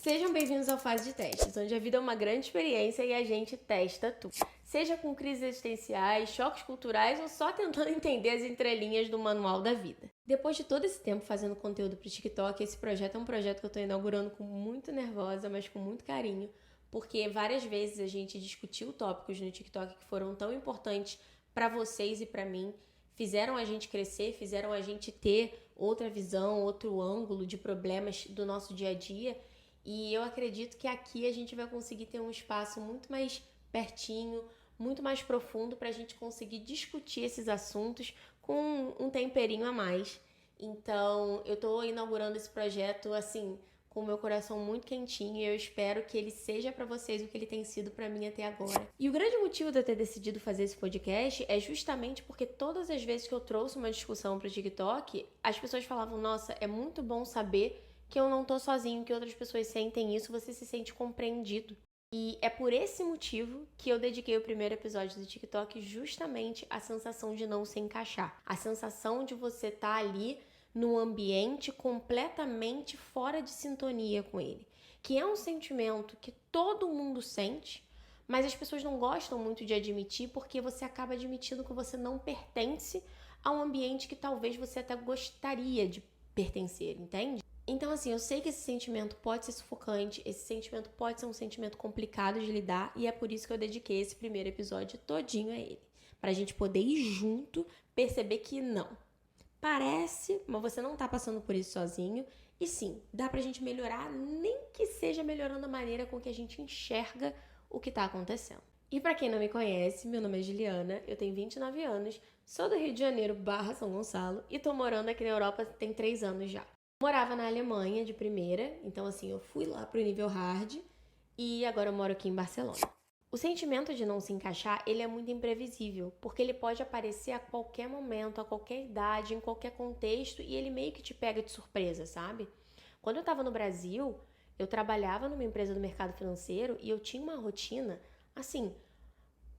Sejam bem-vindos ao Fase de Testes, onde a vida é uma grande experiência e a gente testa tudo. Seja com crises existenciais, choques culturais ou só tentando entender as entrelinhas do manual da vida. Depois de todo esse tempo fazendo conteúdo para o TikTok, esse projeto é um projeto que eu estou inaugurando com muito nervosa, mas com muito carinho, porque várias vezes a gente discutiu tópicos no TikTok que foram tão importantes para vocês e para mim, fizeram a gente crescer, fizeram a gente ter outra visão, outro ângulo de problemas do nosso dia a dia. E eu acredito que aqui a gente vai conseguir ter um espaço muito mais pertinho, muito mais profundo para a gente conseguir discutir esses assuntos com um temperinho a mais. Então, eu estou inaugurando esse projeto, assim, com o meu coração muito quentinho e eu espero que ele seja para vocês o que ele tem sido para mim até agora. E o grande motivo de eu ter decidido fazer esse podcast é justamente porque todas as vezes que eu trouxe uma discussão para o TikTok, as pessoas falavam, nossa, é muito bom saber que eu não tô sozinho, que outras pessoas sentem isso, você se sente compreendido. E é por esse motivo que eu dediquei o primeiro episódio do TikTok justamente à sensação de não se encaixar. A sensação de você estar ali num ambiente completamente fora de sintonia com ele. Que é um sentimento que todo mundo sente, mas as pessoas não gostam muito de admitir porque você acaba admitindo que você não pertence a um ambiente que talvez você até gostaria de pertencer, entende? Então, assim, eu sei que esse sentimento pode ser sufocante, esse sentimento pode ser um sentimento complicado de lidar, e é por isso que eu dediquei esse primeiro episódio todinho a ele. Pra gente poder ir junto, perceber que não. Parece, mas você não tá passando por isso sozinho. E sim, dá pra gente melhorar, nem que seja melhorando a maneira com que a gente enxerga o que tá acontecendo. E pra quem não me conhece, meu nome é Juliana, eu tenho 29 anos, sou do Rio de Janeiro / São Gonçalo e tô morando aqui na Europa tem 3 anos já. Morava na Alemanha de primeira, então assim, eu fui lá pro nível hard e agora eu moro aqui em Barcelona. O sentimento de não se encaixar, ele é muito imprevisível, porque ele pode aparecer a qualquer momento, a qualquer idade, em qualquer contexto e ele meio que te pega de surpresa, sabe? Quando eu tava no Brasil, eu trabalhava numa empresa do mercado financeiro e eu tinha uma rotina, assim,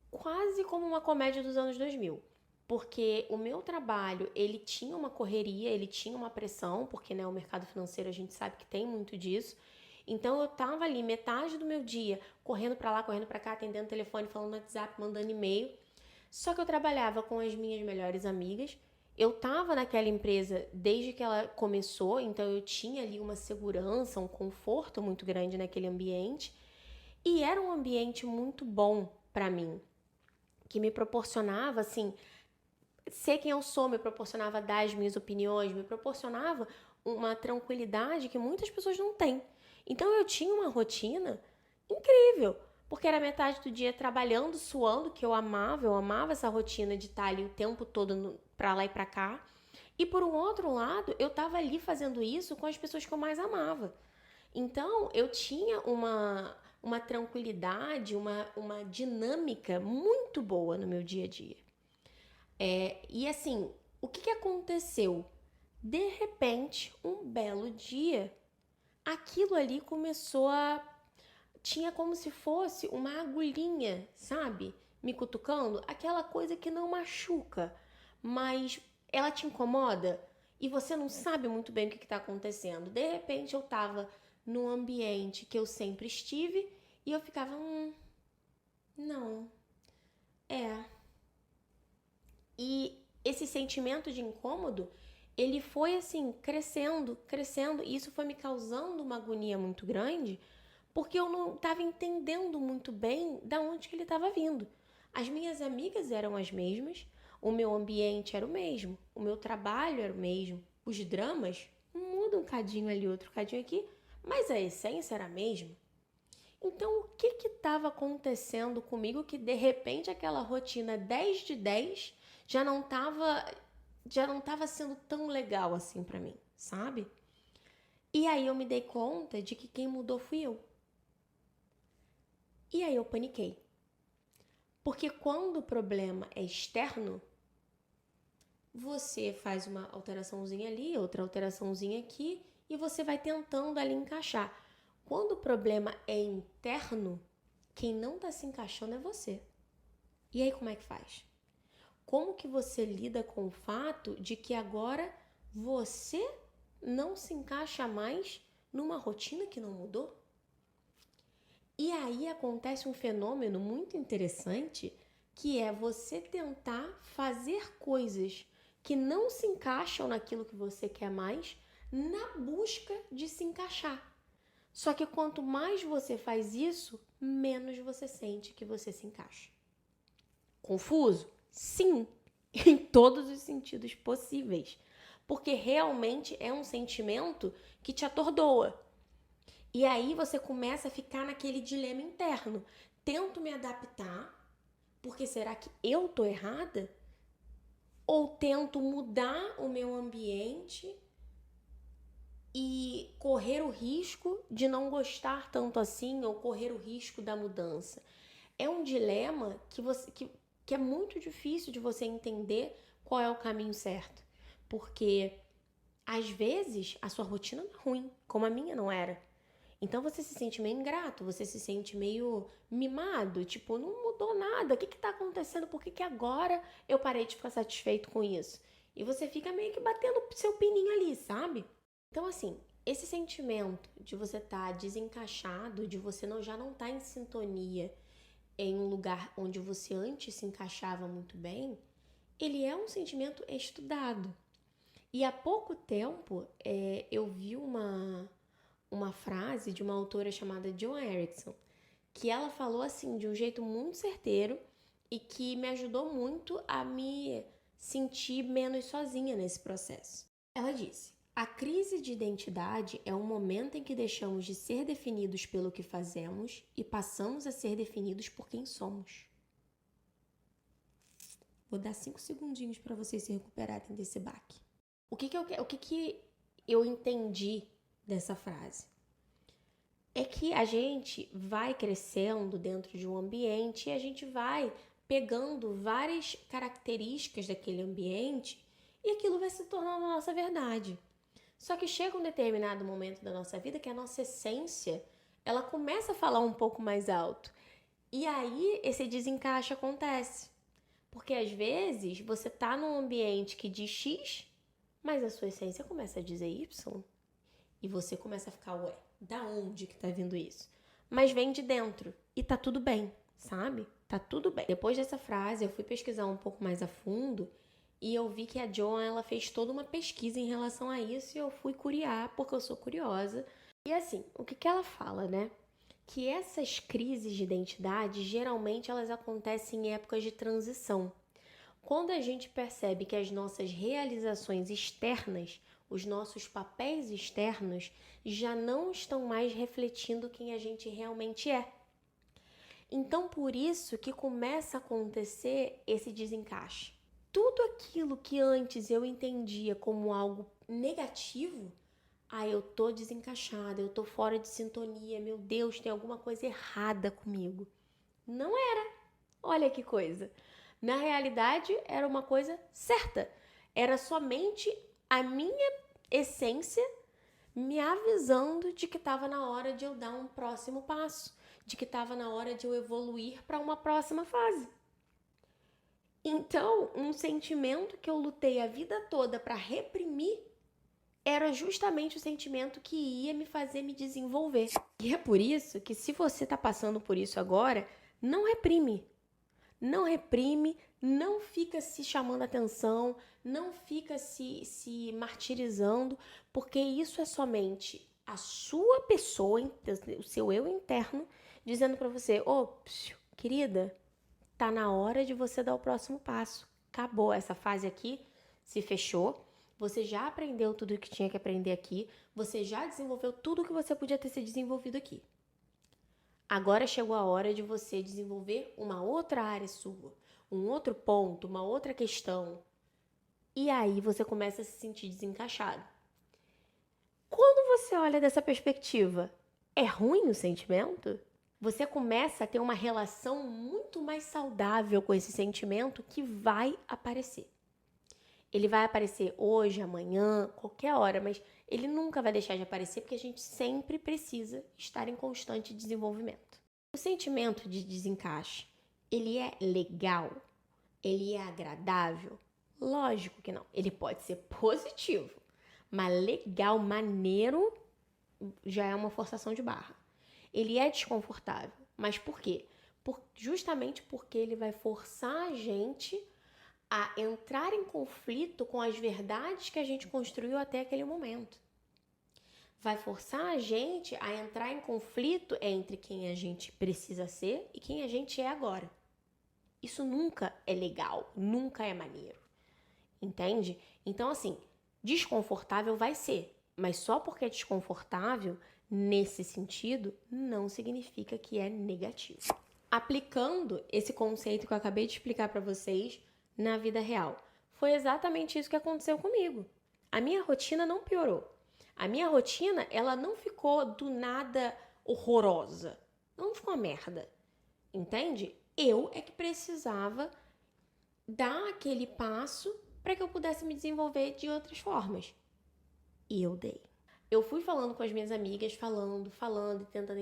quase como uma comédia dos anos 2000. Porque o meu trabalho, ele tinha uma correria, ele tinha uma pressão, porque né, o mercado financeiro a gente sabe que tem muito disso. Então eu tava ali metade do meu dia correndo pra lá, correndo pra cá, atendendo telefone, falando no WhatsApp, mandando e-mail. Só que eu trabalhava com as minhas melhores amigas. Eu tava naquela empresa desde que ela começou, então eu tinha ali uma segurança, um conforto muito grande naquele ambiente. E era um ambiente muito bom pra mim, que me proporcionava, assim, ser quem eu sou, me proporcionava dar as minhas opiniões, me proporcionava uma tranquilidade que muitas pessoas não têm. Então eu tinha uma rotina incrível, porque era metade do dia trabalhando, suando, que eu amava essa rotina de estar ali o tempo todo pra lá e pra cá. E por um outro lado, eu tava ali fazendo isso com as pessoas que eu mais amava. Então eu tinha uma tranquilidade, uma dinâmica muito boa no meu dia a dia. E assim, o que aconteceu? De repente, um belo dia, aquilo ali começou a... Tinha como se fosse uma agulhinha, sabe? Me cutucando. Aquela coisa que não machuca, mas ela te incomoda e você não sabe muito bem o que está acontecendo. De repente, eu estava num ambiente que eu sempre estive e eu ficava, não, é... E esse sentimento de incômodo, ele foi assim, crescendo, crescendo, e isso foi me causando uma agonia muito grande, porque eu não estava entendendo muito bem da onde que ele estava vindo. As minhas amigas eram as mesmas, o meu ambiente era o mesmo, o meu trabalho era o mesmo, os dramas mudam um cadinho ali, outro cadinho aqui, mas a essência era a mesma. Então, o que estava acontecendo comigo que, de repente, aquela rotina 10 de 10 já não tava sendo tão legal assim pra mim, sabe? E aí eu me dei conta de que quem mudou fui eu. E aí eu paniquei. Porque quando o problema é externo, você faz uma alteraçãozinha ali, outra alteraçãozinha aqui, e você vai tentando ali encaixar. Quando o problema é interno, quem não tá se encaixando é você. E aí como é que faz? Como que você lida com o fato de que agora você não se encaixa mais numa rotina que não mudou? aí acontece um fenômeno muito interessante, que é você tentar fazer coisas que não se encaixam naquilo que você quer mais, na busca de se encaixar. Só que quanto mais você faz isso, menos você sente que você se encaixa. Confuso? Sim, em todos os sentidos possíveis. Porque realmente é um sentimento que te atordoa. E aí você começa a ficar naquele dilema interno. Tento me adaptar, porque será que eu tô errada? Ou tento mudar o meu ambiente e correr o risco de não gostar tanto assim, ou correr o risco da mudança? É um dilema que é muito difícil de você entender qual é o caminho certo. Porque, às vezes, a sua rotina não é ruim, como a minha não era. Então você se sente meio ingrato, você se sente meio mimado, tipo, não mudou nada, o que tá acontecendo? Por que agora eu parei de ficar satisfeito com isso? E você fica meio que batendo seu pininho ali, sabe? Então, assim, esse sentimento de você estar desencaixado, de você já não estar em sintonia em um lugar onde você antes se encaixava muito bem, ele é um sentimento estudado. E há pouco tempo eu vi uma frase de uma autora chamada Joan Erickson, que ela falou assim de um jeito muito certeiro e que me ajudou muito a me sentir menos sozinha nesse processo. Ela disse: a crise de identidade é um momento em que deixamos de ser definidos pelo que fazemos e passamos a ser definidos por quem somos. Vou dar 5 segundinhos para vocês se recuperarem desse baque. O que eu entendi dessa frase? É que a gente vai crescendo dentro de um ambiente e a gente vai pegando várias características daquele ambiente e aquilo vai se tornando a nossa verdade. Só que chega um determinado momento da nossa vida que a nossa essência, ela começa a falar um pouco mais alto. E aí esse desencaixe acontece. Porque às vezes você tá num ambiente que diz X, mas a sua essência começa a dizer Y. E você começa a ficar, ué, da onde que tá vindo isso? Mas vem de dentro e tá tudo bem, sabe? Tá tudo bem. Depois dessa frase, eu fui pesquisar um pouco mais a fundo e eu vi que a Joan, ela fez toda uma pesquisa em relação a isso e eu fui curiar, porque eu sou curiosa. E assim, o que ela fala, né? Que essas crises de identidade, geralmente elas acontecem em épocas de transição. Quando a gente percebe que as nossas realizações externas, os nossos papéis externos, já não estão mais refletindo quem a gente realmente é. Então, por isso que começa a acontecer esse desencaixe. Tudo aquilo que antes eu entendia como algo negativo, eu tô desencaixada, eu tô fora de sintonia, meu Deus, tem alguma coisa errada comigo. Não era. Olha que coisa. Na realidade, era uma coisa certa. Era somente a minha essência me avisando de que estava na hora de eu dar um próximo passo, de que estava na hora de eu evoluir para uma próxima fase. Então, um sentimento que eu lutei a vida toda para reprimir era justamente o sentimento que ia me fazer me desenvolver. E é por isso que, se você está passando por isso agora, não reprime. Não reprime, não fica se chamando atenção, não fica se martirizando, porque isso é somente a sua pessoa, o seu eu interno, dizendo para você: querida, tá na hora de você dar o próximo passo. Acabou essa fase aqui, se fechou. Você já aprendeu tudo o que tinha que aprender aqui. Você já desenvolveu tudo o que você podia ter se desenvolvido aqui. Agora chegou a hora de você desenvolver uma outra área sua, um outro ponto, uma outra questão. E aí você começa a se sentir desencaixado. Quando você olha dessa perspectiva, é ruim o sentimento? Você começa a ter uma relação muito mais saudável com esse sentimento que vai aparecer. Ele vai aparecer hoje, amanhã, qualquer hora, mas ele nunca vai deixar de aparecer porque a gente sempre precisa estar em constante desenvolvimento. O sentimento de desencaixe, ele é legal? Ele é agradável? Lógico que não. Ele pode ser positivo, mas legal, maneiro, já é uma forçação de barra. Ele é desconfortável? Mas por quê? Justamente porque ele vai forçar a gente a entrar em conflito com as verdades que a gente construiu até aquele momento. Vai forçar a gente a entrar em conflito entre quem a gente precisa ser e quem a gente é agora. Isso nunca é legal, nunca é maneiro. Entende? Então, assim, desconfortável vai ser, mas só porque é desconfortável, nesse sentido, não significa que é negativo. Aplicando esse conceito que eu acabei de explicar para vocês na vida real, foi exatamente isso que aconteceu comigo. A minha rotina não piorou. A minha rotina, ela não ficou do nada horrorosa. Não ficou uma merda. Entende? Eu é que precisava dar aquele passo para que eu pudesse me desenvolver de outras formas. E eu dei. Eu fui falando com as minhas amigas, falando, e tentando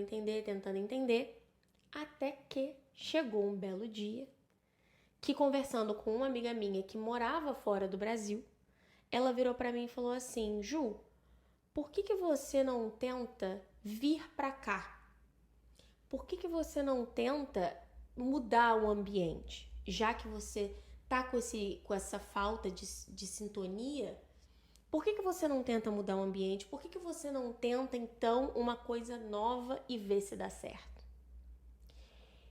entender, até que chegou um belo dia que, conversando com uma amiga minha que morava fora do Brasil, ela virou para mim e falou assim: Ju, por que você não tenta vir para cá? Por que você não tenta mudar o ambiente? Já que você tá com essa falta de sintonia, por que você não tenta mudar o ambiente? Por que você não tenta, então, uma coisa nova e ver se dá certo?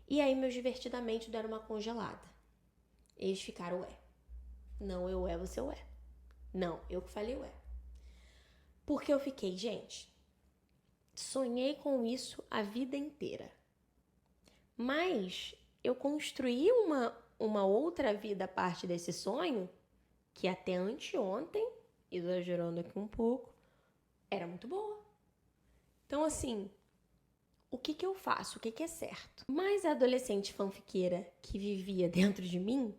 E aí, meus divertidamente deram uma congelada. Eles ficaram, ué. Não, eu é, você ué. Não, eu que falei ué. Porque eu fiquei, gente, sonhei com isso a vida inteira. Mas eu construí uma outra vida a partir desse sonho, que até anteontem, exagerando aqui um pouco, era muito boa. Então, assim, o que eu faço? O que é certo? Mas a adolescente fanfiqueira que vivia dentro de mim,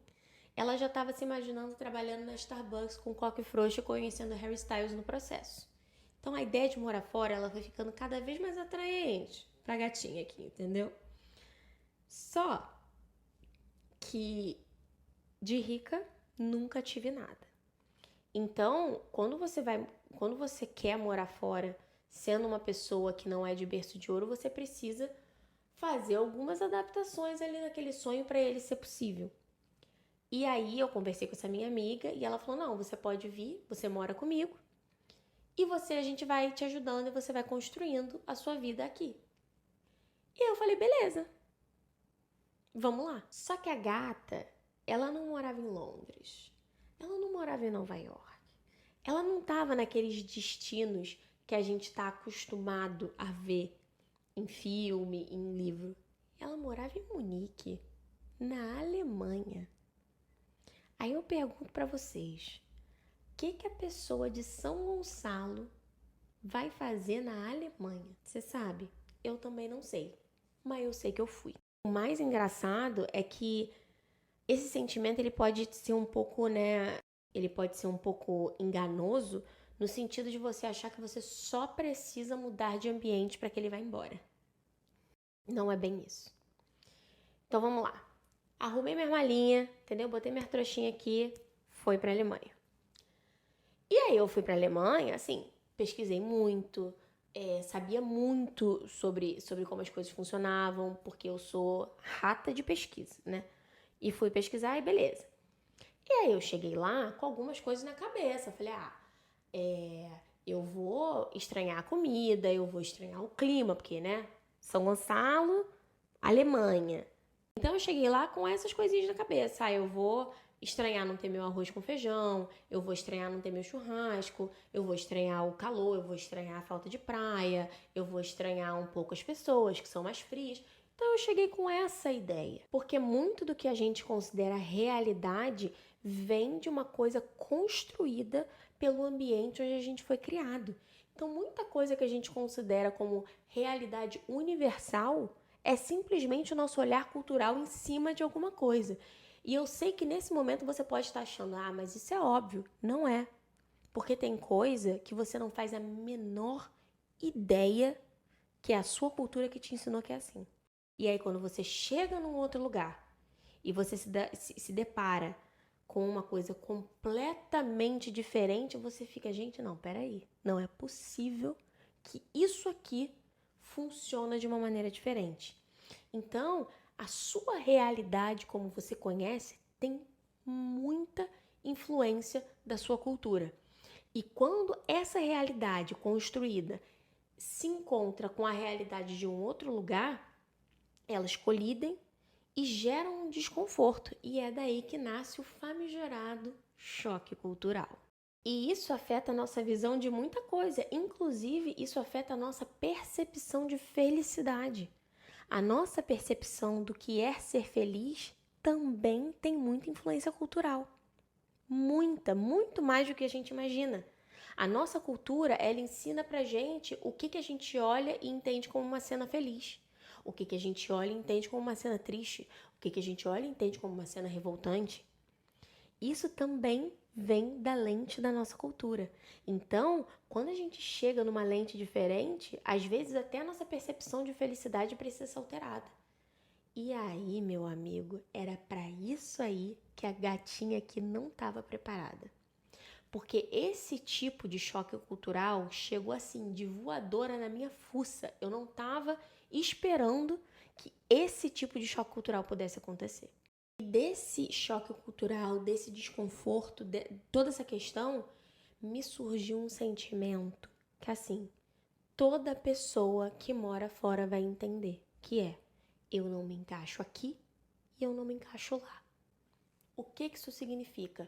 ela já estava se imaginando trabalhando na Starbucks com coque frouxo e conhecendo Harry Styles no processo. Então, a ideia de morar fora, ela foi ficando cada vez mais atraente pra gatinha aqui, entendeu? Só que de rica nunca tive nada. Então, quando você quer morar fora, sendo uma pessoa que não é de berço de ouro, você precisa fazer algumas adaptações ali naquele sonho para ele ser possível. E aí eu conversei com essa minha amiga e ela falou: "Não, você pode vir, você mora comigo. E a gente vai te ajudando e você vai construindo a sua vida aqui." E eu falei: "Beleza. Vamos lá." Só que a gata, ela não morava em Londres. Ela não morava em Nova York. Ela não estava naqueles destinos que a gente está acostumado a ver em filme, em livro. Ela morava em Munique, na Alemanha. Aí eu pergunto para vocês, o que a pessoa de São Gonçalo vai fazer na Alemanha? Você sabe? Eu também não sei, mas eu sei que eu fui. O mais engraçado é que esse sentimento ele pode ser um pouco, ele pode ser um pouco enganoso no sentido de você achar que você só precisa mudar de ambiente para que ele vá embora. Não é bem isso. Então vamos lá. Arrumei minha malinha, entendeu? Botei minha trouxinha aqui, fui para a Alemanha. E aí eu fui para a Alemanha, assim, pesquisei muito, sabia muito sobre como as coisas funcionavam, porque eu sou rata de pesquisa, né? E fui pesquisar e beleza. E aí eu cheguei lá com algumas coisas na cabeça. Falei, eu vou estranhar a comida, eu vou estranhar o clima, porque, né? São Gonçalo, Alemanha. Então eu cheguei lá com essas coisinhas na cabeça. Eu vou estranhar não ter meu arroz com feijão, eu vou estranhar não ter meu churrasco, eu vou estranhar o calor, eu vou estranhar a falta de praia, eu vou estranhar um pouco as pessoas que são mais frias. Então eu cheguei com essa ideia, porque muito do que a gente considera realidade vem de uma coisa construída pelo ambiente onde a gente foi criado. Então muita coisa que a gente considera como realidade universal é simplesmente o nosso olhar cultural em cima de alguma coisa. E eu sei que nesse momento você pode estar achando, mas isso é óbvio. Não é. Porque tem coisa que você não faz a menor ideia que é a sua cultura que te ensinou que é assim. E aí quando você chega num outro lugar e você se depara com uma coisa completamente diferente, você fica, gente, não, peraí. Não é possível que isso aqui funciona de uma maneira diferente. Então, a sua realidade como você conhece tem muita influência da sua cultura. E quando essa realidade construída se encontra com a realidade de um outro lugar, elas colidem e geram um desconforto. E é daí que nasce o famigerado choque cultural. E isso afeta a nossa visão de muita coisa, inclusive isso afeta a nossa percepção de felicidade. A nossa percepção do que é ser feliz também tem muita influência cultural. Muita, muito mais do que a gente imagina. A nossa cultura, ela ensina pra gente o que a gente olha e entende como uma cena feliz. O que a gente olha e entende como uma cena triste. O que a gente olha e entende como uma cena revoltante. Isso também vem da lente da nossa cultura. Então, quando a gente chega numa lente diferente, às vezes até a nossa percepção de felicidade precisa ser alterada. E aí, meu amigo, era para isso aí que a gatinha aqui não estava preparada. Porque esse tipo de choque cultural chegou assim, de voadora na minha fuça. Eu não estava esperando que esse tipo de choque cultural pudesse acontecer. E desse choque cultural, desse desconforto, de toda essa questão, me surgiu um sentimento que assim, toda pessoa que mora fora vai entender, que é: eu não me encaixo aqui e eu não me encaixo lá. O que isso significa?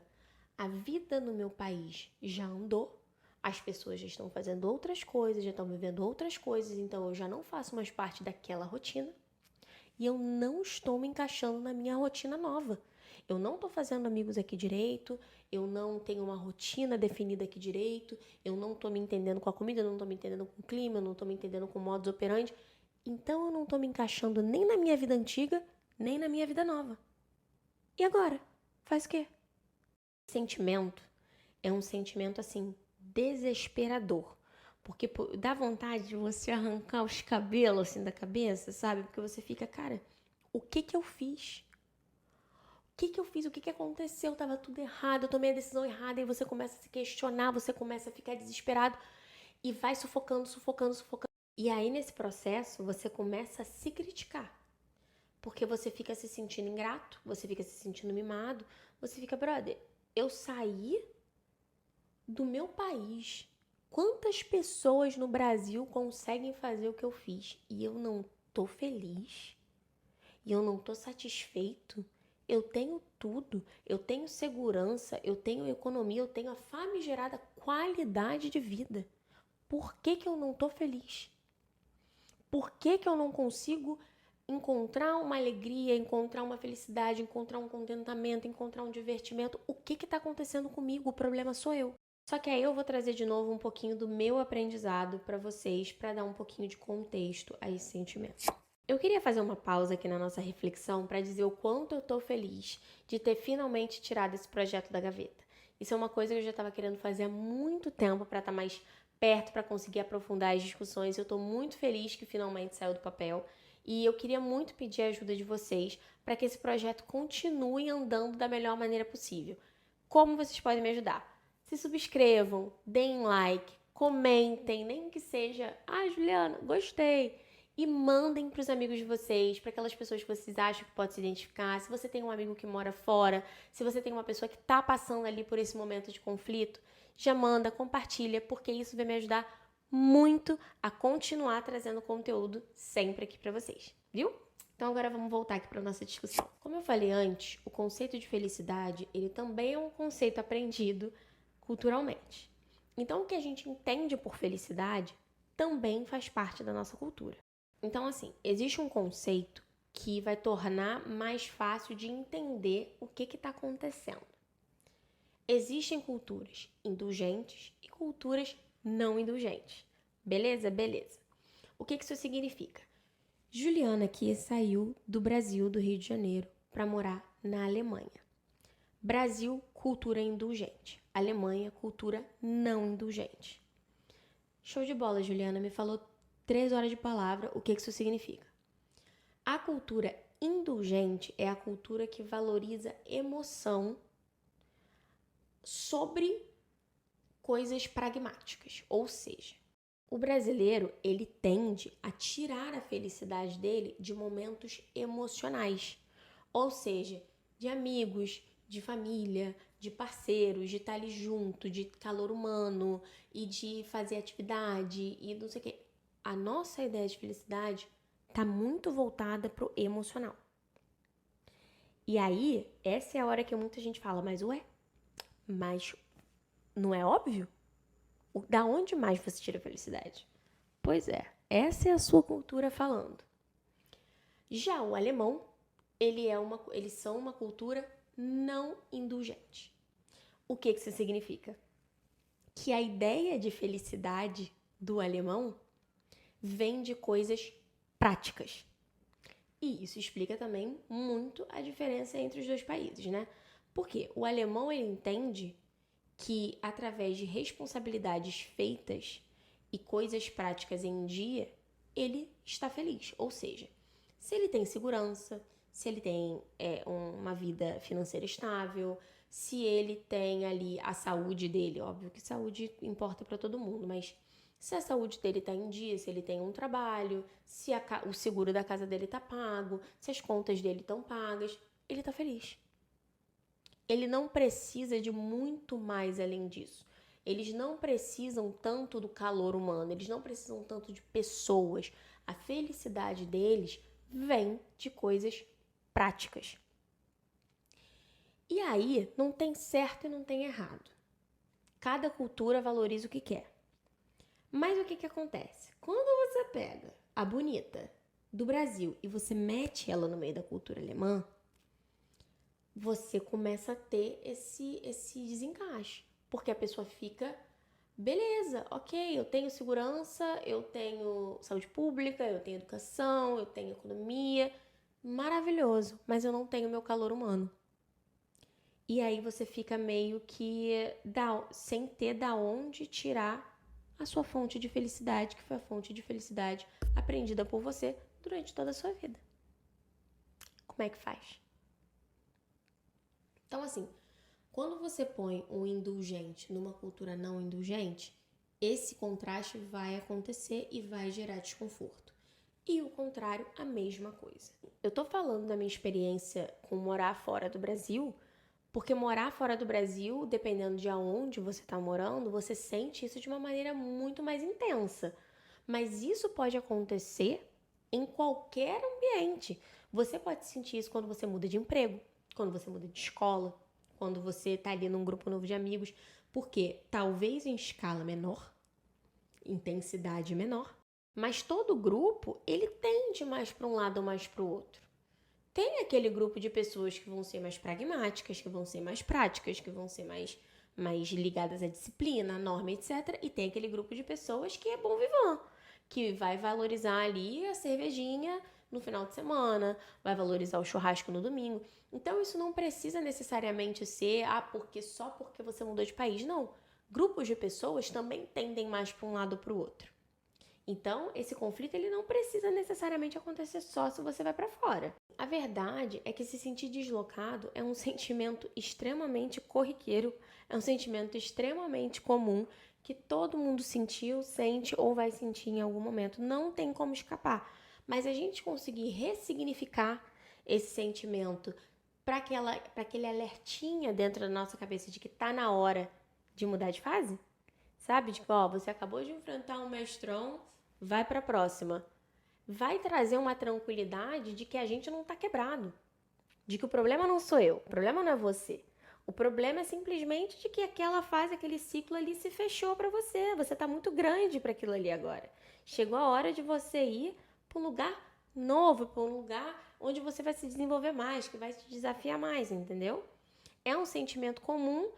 A vida no meu país já andou, as pessoas já estão fazendo outras coisas, já estão vivendo outras coisas, então eu já não faço mais parte daquela rotina e eu não estou me encaixando na minha rotina nova. Eu não estou fazendo amigos aqui direito, eu não tenho uma rotina definida aqui direito, eu não estou me entendendo com a comida, eu não estou me entendendo com o clima, eu não estou me entendendo com o modus operandi. Então eu não estou me encaixando nem na minha vida antiga, nem na minha vida nova. E agora? Faz o quê? Sentimento é um sentimento assim, desesperador. Porque dá vontade de você arrancar os cabelos assim da cabeça, sabe? Porque você fica, cara, o que eu fiz? O que eu fiz? O que aconteceu? Tava tudo errado, eu tomei a decisão errada. E você começa a se questionar, você começa a ficar desesperado e vai sufocando. E aí, nesse processo, você começa a se criticar. Porque você fica se sentindo ingrato, você fica se sentindo mimado, você fica, brother, eu saí do meu país. Quantas pessoas no Brasil conseguem fazer o que eu fiz? E eu não tô feliz? E eu não tô satisfeito? Eu tenho tudo, eu tenho segurança, eu tenho economia, eu tenho a famigerada qualidade de vida. Por que eu não tô feliz? Por que eu não consigo encontrar uma alegria, encontrar uma felicidade, encontrar um contentamento, encontrar um divertimento? O que está acontecendo comigo? O problema sou eu. Só que aí eu vou trazer de novo um pouquinho do meu aprendizado para vocês, para dar um pouquinho de contexto a esse sentimento. Eu queria fazer uma pausa aqui na nossa reflexão para dizer o quanto eu tô feliz de ter finalmente tirado esse projeto da gaveta. Isso é uma coisa que eu já estava querendo fazer há muito tempo para estar mais perto, para conseguir aprofundar as discussões. Eu estou muito feliz que finalmente saiu do papel e eu queria muito pedir a ajuda de vocês para que esse projeto continue andando da melhor maneira possível. Como vocês podem me ajudar? Se subscrevam, deem like, comentem, nem que seja: ah, Juliana, gostei. E mandem para os amigos de vocês, para aquelas pessoas que vocês acham que pode se identificar. Se você tem um amigo que mora fora, se você tem uma pessoa que está passando ali por esse momento de conflito, já manda, compartilha, porque isso vai me ajudar muito a continuar trazendo conteúdo sempre aqui para vocês, viu? Então agora vamos voltar aqui para nossa discussão. Como eu falei antes, o conceito de felicidade, ele também é um conceito aprendido culturalmente. Então o que a gente entende por felicidade também faz parte da nossa cultura. Então, assim, existe um conceito que vai tornar mais fácil de entender o que está acontecendo. Existem culturas indulgentes e culturas não indulgentes. Beleza? Beleza. O que isso significa? Juliana aqui saiu do Brasil, do Rio de Janeiro, para morar na Alemanha. Brasil, cultura indulgente. Alemanha, cultura não indulgente. Show de bola, Juliana. Me falou 3 horas de palavra. O que isso significa? A cultura indulgente é a cultura que valoriza emoção sobre coisas pragmáticas. Ou seja, O brasileiro, ele tende a tirar a felicidade dele de momentos emocionais, ou seja, de amigos, de família, de parceiros, de estar ali junto, de calor humano e de fazer atividade e não sei o quê. A nossa ideia de felicidade está muito voltada pro emocional. E aí, essa é a hora que muita gente fala, mas não é óbvio? Da onde mais você tira a felicidade? Pois é, essa é a sua cultura falando. Já o alemão, eles são uma cultura não indulgente. O que isso significa? Que a ideia de felicidade do alemão vem de coisas práticas. E isso explica também muito a diferença entre os dois países, né? Porque o alemão, ele entende que através de responsabilidades feitas e coisas práticas em dia, ele está feliz. Ou seja, se ele tem segurança, se ele tem uma vida financeira estável, se ele tem ali a saúde dele, óbvio que saúde importa para todo mundo, mas se a saúde dele está em dia, se ele tem um trabalho, se o seguro da casa dele está pago, se as contas dele estão pagas, ele está feliz. Ele não precisa de muito mais além disso. Eles não precisam tanto do calor humano, eles não precisam tanto de pessoas. A felicidade deles vem de coisas práticas. E aí, não tem certo e não tem errado. Cada cultura valoriza o que quer. Mas o que acontece? Quando você pega a bonita do Brasil e você mete ela no meio da cultura alemã, você começa a ter esse desencaixe. Porque a pessoa fica, beleza, ok, eu tenho segurança, eu tenho saúde pública, eu tenho educação, eu tenho economia, maravilhoso, mas eu não tenho meu calor humano. E aí você fica meio que sem ter da onde tirar a sua fonte de felicidade, que foi a fonte de felicidade aprendida por você durante toda a sua vida. Como é que faz? Então, assim, quando você põe um indulgente numa cultura não indulgente, esse contraste vai acontecer e vai gerar desconforto. E o contrário, a mesma coisa. Eu tô falando da minha experiência com morar fora do Brasil, porque morar fora do Brasil, dependendo de aonde você tá morando, você sente isso de uma maneira muito mais intensa. Mas isso pode acontecer em qualquer ambiente. Você pode sentir isso quando você muda de emprego, quando você muda de escola, quando você tá ali num grupo novo de amigos, porque talvez em escala menor, intensidade menor, mas todo grupo, ele tende mais para um lado ou mais para o outro. Tem aquele grupo de pessoas que vão ser mais pragmáticas, que vão ser mais práticas, que vão ser mais ligadas à disciplina, à norma, etc. E tem aquele grupo de pessoas que é bom vivant, que vai valorizar ali a cervejinha no final de semana, vai valorizar o churrasco no domingo. Então, isso não precisa necessariamente ser, só porque você mudou de país. Não. Grupos de pessoas também tendem mais para um lado ou para o outro. Então, esse conflito ele não precisa necessariamente acontecer só se você vai para fora. A verdade é que se sentir deslocado é um sentimento extremamente corriqueiro, é um sentimento extremamente comum que todo mundo sentiu, sente ou vai sentir em algum momento. Não tem como escapar. Mas a gente conseguir ressignificar esse sentimento para aquele alertinha dentro da nossa cabeça de que tá na hora de mudar de fase, sabe? Tipo, você acabou de enfrentar um mestrão, vai para a próxima. Vai trazer uma tranquilidade de que a gente não tá quebrado. De que o problema não sou eu, o problema não é você. O problema é simplesmente de que aquela fase, aquele ciclo ali se fechou para você. Você tá muito grande para aquilo ali agora. Chegou a hora de você ir para um lugar novo, para um lugar onde você vai se desenvolver mais, que vai te desafiar mais, entendeu? É um sentimento comum,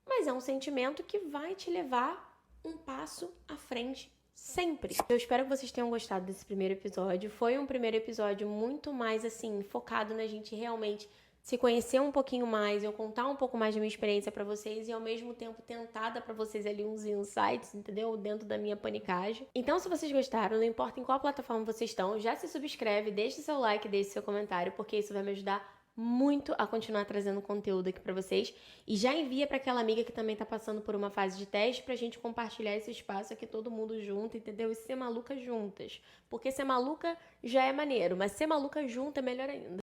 mas é um sentimento que vai te levar um passo à frente sempre. Eu espero que vocês tenham gostado desse primeiro episódio. Foi um primeiro episódio muito mais, assim, focado na gente realmente se conhecer um pouquinho mais, eu contar um pouco mais da minha experiência pra vocês e ao mesmo tempo tentar dar pra vocês ali uns insights, entendeu? Dentro da minha panicagem. Então, se vocês gostaram, não importa em qual plataforma vocês estão, já se subscreve, deixe seu like, deixe seu comentário, porque isso vai me ajudar muito a continuar trazendo conteúdo aqui pra vocês. E já envia pra aquela amiga que também tá passando por uma fase de teste pra gente compartilhar esse espaço aqui todo mundo junto, entendeu? E ser maluca juntas. Porque ser maluca já é maneiro, mas ser maluca junto é melhor ainda.